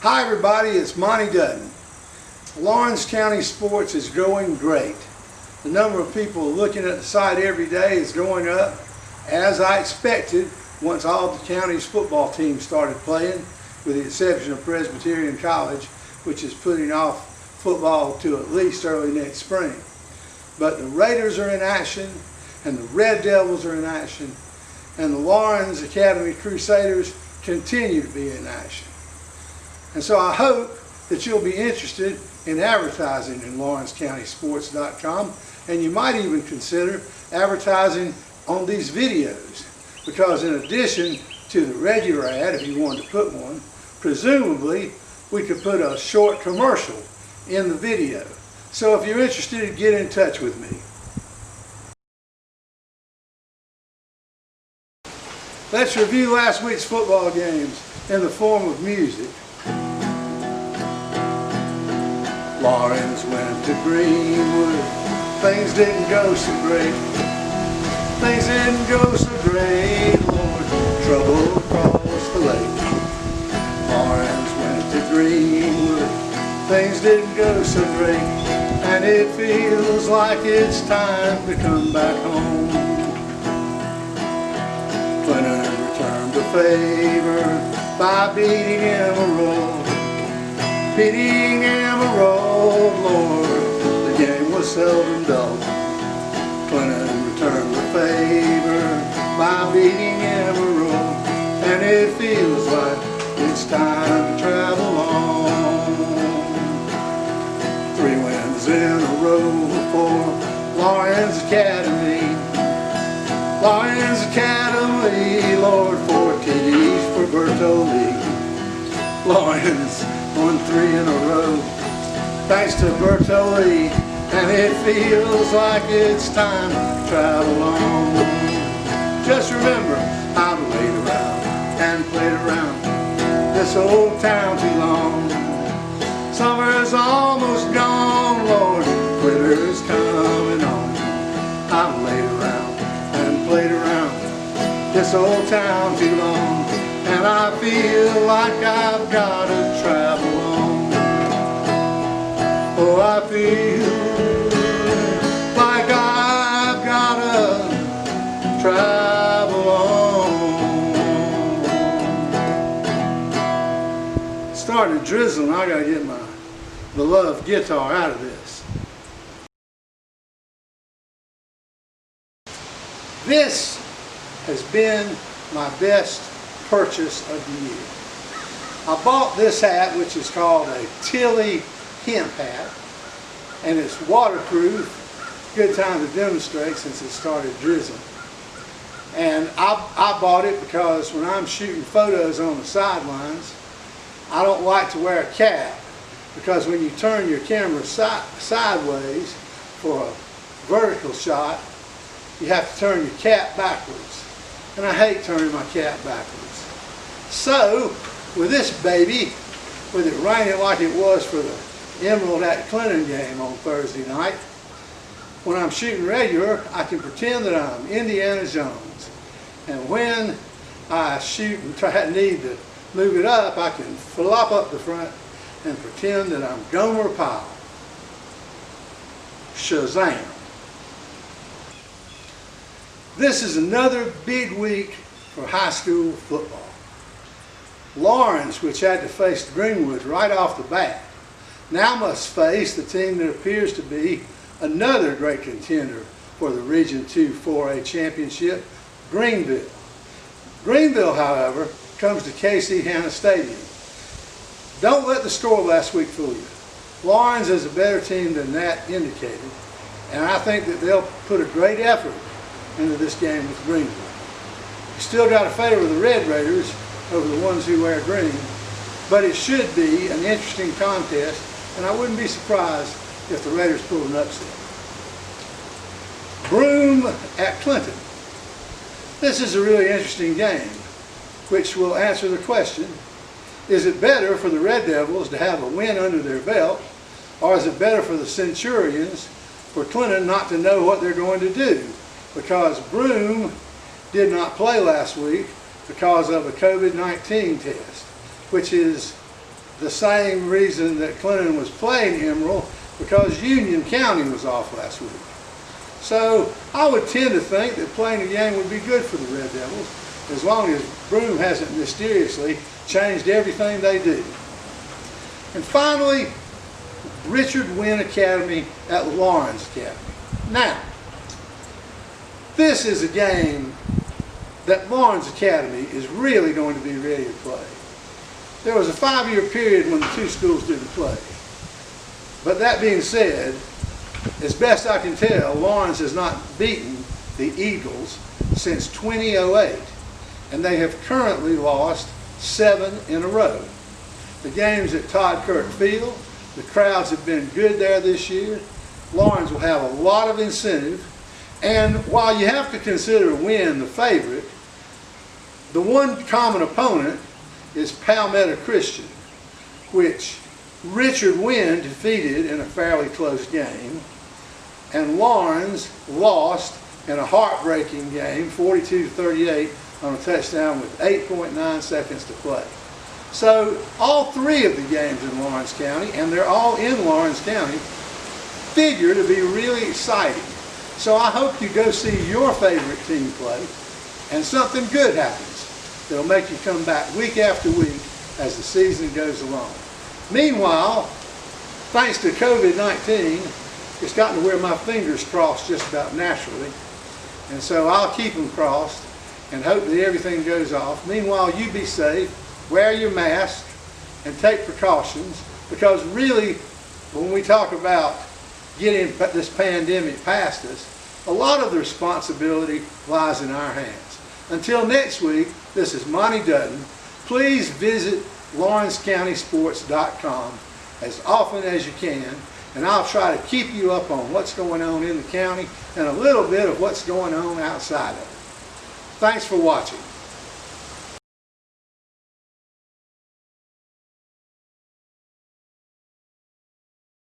Hi everybody, it's Monte Dutton. Lawrence County sports is growing great. The number of people looking at the site every day is going up, as I expected once all the county's football teams started playing, with the exception of Presbyterian College, which is putting off football to at least early next spring. But the Raiders are in action, and the Red Devils are in action, and the Lawrence Academy Crusaders continue to be in action. And so I hope that you'll be interested in advertising in LawrenceCountySports.com, and you might even consider advertising on these videos, because in addition to the regular ad, if you wanted to put one, presumably we could put a short commercial in the video. So if you're interested, get in touch with me. Let's review last week's football games in the form of music. Lawrence went to Greenwood. Things didn't go so great. Things didn't go so great, Lord. Trouble across the lake. Lawrence went to Greenwood. Things didn't go so great. And it feels like it's time to come back home. Clinton returned the favor by beating him a roll. Beating him a roll, Lord, the game was seldom dull. Clinton returned the favor by beating him a roll, and it feels like it's time to travel on. 3 wins in a row for Lawrence Academy. Lawrence Academy, Lord, 4 TDs for Bertolli. Lawrence won 3 in a row, thanks to Bertolli, and it feels like it's time to travel on. Just remember, I've laid around and played around this old town too long. Summer's almost gone, Lord, winter's coming on. I've laid around and played around this old town too long, and I feel like I've got to travel on. Oh, I feel like I've got to travel on. It started drizzling. I got to get my beloved guitar out of this. This has been my best purchase of the year. I bought this hat, which is called a Tilly hemp hat, and it's waterproof. Good time to demonstrate since it started drizzling. And I bought it because when I'm shooting photos on the sidelines, I don't like to wear a cap, because when you turn your camera sideways for a vertical shot, you have to turn your cap backwards. And I hate turning my cap backwards. So, with this baby, with it raining like it was for the Emerald at Clinton game on Thursday night, when I'm shooting regular, I can pretend that I'm Indiana Jones. And when I shoot and need to move it up, I can flop up the front and pretend that I'm Gomer Pyle. Shazam! This is another big week for high school football. Lawrence, which had to face Greenwood right off the bat, now must face the team that appears to be another great contender for the Region 2 4A championship, Greenville. Greenville, however, comes to KC Hanna Stadium. Don't let the score last week fool you. Lawrence is a better team than that indicated, and I think that they'll put a great effort into this game with Greenville. You still got to favor the Red Raiders over the ones who wear green, but it should be an interesting contest, and I wouldn't be surprised if the Raiders pulled an upset. Broome at Clinton. This is a really interesting game, which will answer the question, is it better for the Red Devils to have a win under their belt, or is it better for the Centurions for Clinton not to know what they're going to do? Because Broome did not play last week because of a COVID-19 test, which is the same reason that Clinton was playing Emerald, because Union County was off last week. So I would tend to think that playing a game would be good for the Red Devils, as long as Broome hasn't mysteriously changed everything they do. And finally, Richard Wynn Academy at Lawrence Academy. Now, this is a game that Lawrence Academy is really going to be ready to play. There was a 5-year period when the two schools didn't play. But that being said, as best I can tell, Lawrence has not beaten the Eagles since 2008, and they have currently lost 7 in a row. The game's at Todd Kirk Field. The crowds have been good there this year. Lawrence will have a lot of incentive, and while you have to consider Wynn the favorite, the one common opponent is Palmetto Christian, which Richard Wynn defeated in a fairly close game, and Lawrence lost in a heartbreaking game, 42-38, on a touchdown with 8.9 seconds to play. So all 3 of the games in Lawrence County, and they're all in Lawrence County, figure to be really exciting. So I hope you go see your favorite team play, and something good happens that'll make you come back week after week as the season goes along. Meanwhile, thanks to COVID-19, it's gotten to where my fingers cross just about naturally. And so I'll keep them crossed and hope that everything goes off. Meanwhile, you be safe, wear your mask, and take precautions, because really, when we talk about getting this pandemic past us, a lot of the responsibility lies in our hands. Until next week, this is Monte Dutton. Please visit LawrenceCountySports.com as often as you can, and I'll try to keep you up on what's going on in the county and a little bit of what's going on outside of it. Thanks for watching.